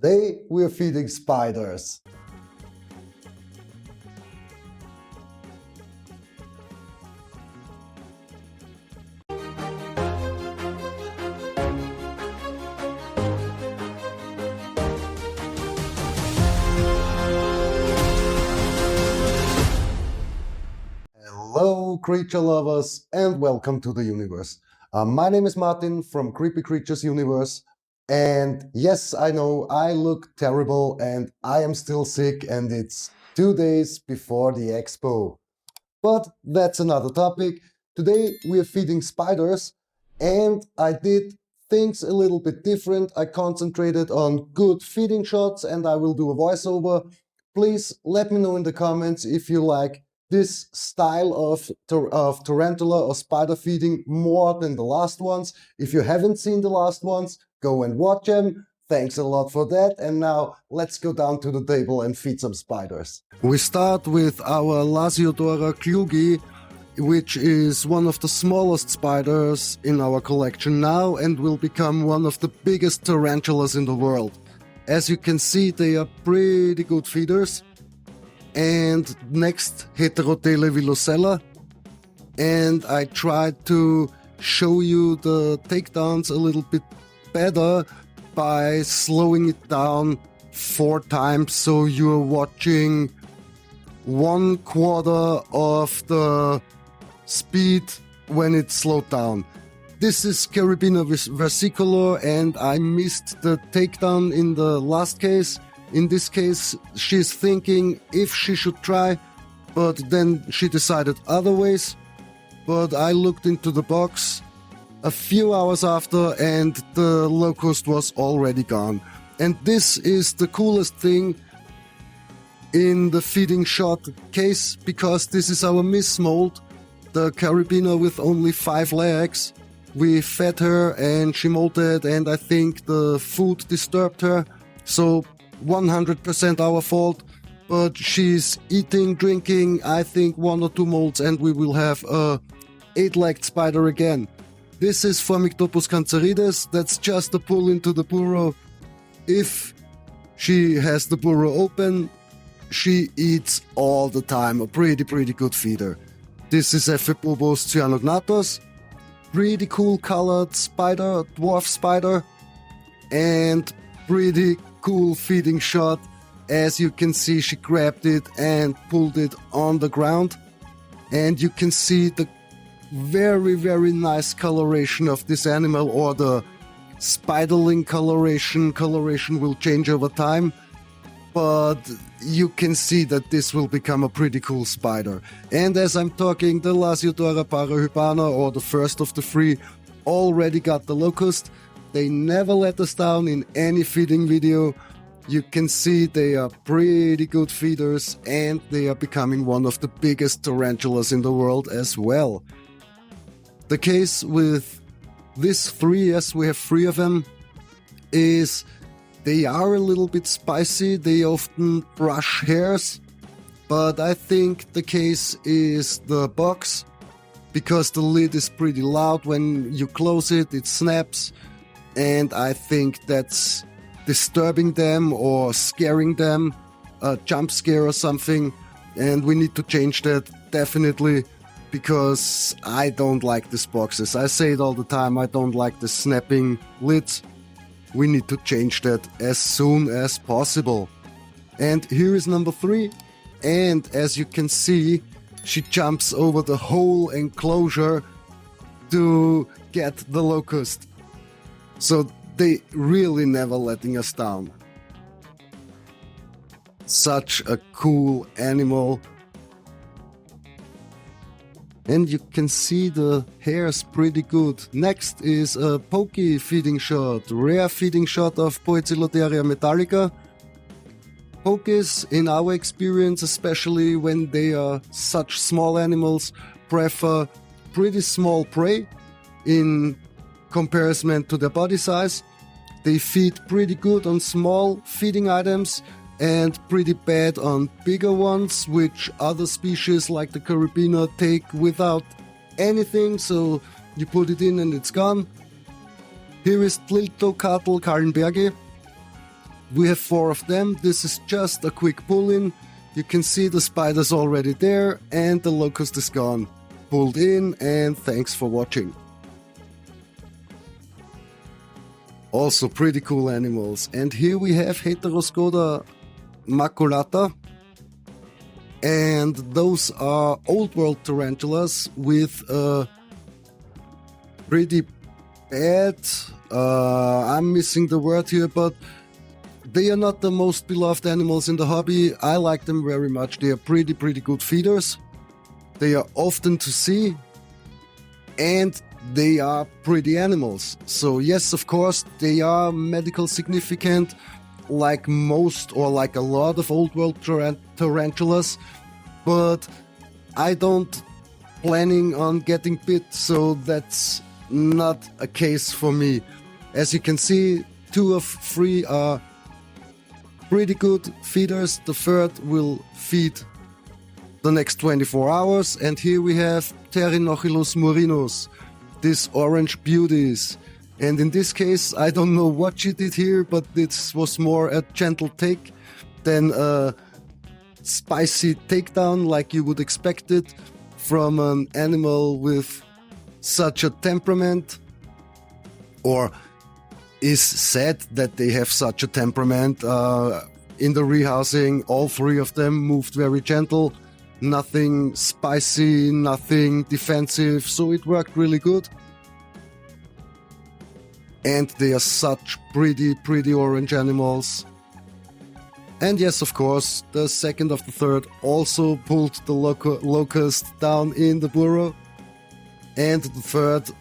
Today we're feeding spiders. Hello creature lovers and welcome to the universe. My name is Martin from Creepy Creatures Universe, and yes, I know I look terrible and I am still sick and it's 2 days before the Expo. But that's another topic. Today we are feeding spiders and I did things a little bit different. I concentrated on good feeding shots and I will do a voiceover. Please let me know in the comments if you like this style of tarantula or spider feeding more than the last ones. If you haven't seen the last ones, go and watch them. Thanks a lot for that. And now let's go down to the table and feed some spiders. We start with our Lasiodora klugi, which is one of the smallest spiders in our collection now and will become one of the biggest tarantulas in the world. As you can see, they are pretty good feeders. And next, Heteroscodra. And I tried to show you the takedowns a little bit better by slowing it down 4 times, so you're watching 1/4 of the speed when it's slowed down. This is Caribena versicolor, and I missed the takedown in the last case. In this case, she's thinking if she should try, but then she decided otherwise. But I looked into the box a few hours after and the locust was already gone. And this is the coolest thing in the feeding shot case, because this is our miss-molt, the Caribena with only 5 legs. We fed her and she molted, and I think the food disturbed her. So 100% our fault, but she's eating, drinking, I think 1 or 2 molts, and we will have a 8-legged spider again. This is Formictopus cancerides. That's just a pull into the burrow. If she has the burrow open, she eats all the time. A pretty good feeder. This is Ephebobos cyanognathus. Pretty cool colored spider, dwarf spider, and pretty cool feeding shot. As you can see, she grabbed it and pulled it on the ground, and you can see the very nice coloration of this animal, or the spiderling coloration. Coloration will change over time, but you can see that this will become a pretty cool spider. And as I'm talking, the Lasiodora parahybana, or the first of the 3, already got the locust. They never let us down in any feeding video. You can see they are pretty good feeders, and they are becoming one of the biggest tarantulas in the world as well. The case with these 3, yes, we have 3 of them, is they are a little bit spicy. They often brush hairs, but I think the case is the box, because the lid is pretty loud. When you close it, it snaps. And I think that's disturbing them or scaring them, a jump scare or something. And we need to change that, definitely, because I don't like these boxes. I say it all the time, I don't like the snapping lids. We need to change that as soon as possible. And here is number 3. And as you can see, she jumps over the whole enclosure to get the locust. So they really never letting us down. Such a cool animal. And you can see the hairs pretty good. Next is a pokey feeding shot, rare feeding shot of Poecilotheria metallica. Pokies, in our experience, especially when they are such small animals, prefer pretty small prey in comparison to their body size. They feed pretty good on small feeding items and pretty bad on bigger ones, which other species like the Caribena take without anything, so you put it in and it's gone. Here is Tliltocatl Kallenbergi. We have 4 of them. This is just a quick pull-in. You can see the spider's already there and the locust is gone. Pulled in, and thanks for watching. Also pretty cool animals. And here we have Heteroscodra maculata. And those are old world tarantulas with pretty bad, I'm missing the word here, but they are not the most beloved animals in the hobby. I like them very much. They are pretty good feeders. They are often to see, and they are pretty animals. So yes, of course, they are medical significant, like most or like a lot of old world tarantulas, but I don't planning on getting bit, so that's not a case for me. As you can see, 2 of 3 are pretty good feeders. The 3rd will feed the next 24 hours. And here we have Pterinochilus murinus, these orange beauties. And in this case, I don't know what she did here, but this was more a gentle take than a spicy takedown like you would expect it from an animal with such a temperament, or is said that they have such a temperament. In the rehousing, all 3 of them moved very gentle, nothing spicy, nothing defensive, so it worked really good. And they are such pretty orange animals. And yes, of course, the 2nd of the 3rd also pulled the locust down in the burrow. And the 3rd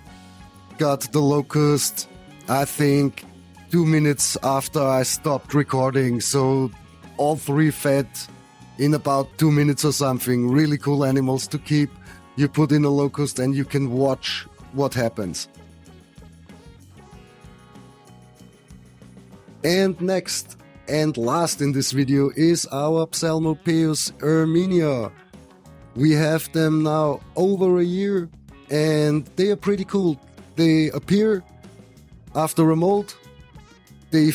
got the locust, I think, 2 minutes after I stopped recording. So all 3 fed in about 2 minutes or something. Really cool animals to keep. You put in a locust and you can watch what happens. And next and last in this video is our Psalmopoeus erminia. We have them now over a year and they are pretty cool. They appear after a molt. They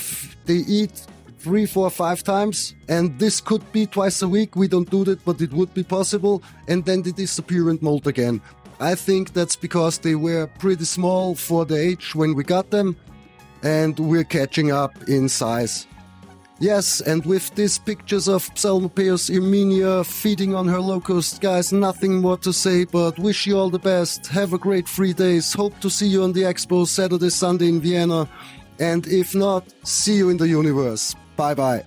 eat 3, 4, 5 times, and this could be twice a week. We don't do that, but it would be possible. And then they disappear and molt again. I think that's because they were pretty small for the age when we got them, and we're catching up in size. Yes, and with these pictures of Psalmopoeus erminia feeding on her locust, guys, nothing more to say, but wish you all the best. Have a great 3 days. Hope to see you on the Expo Saturday, Sunday in Vienna. And if not, see you in the universe. Bye bye.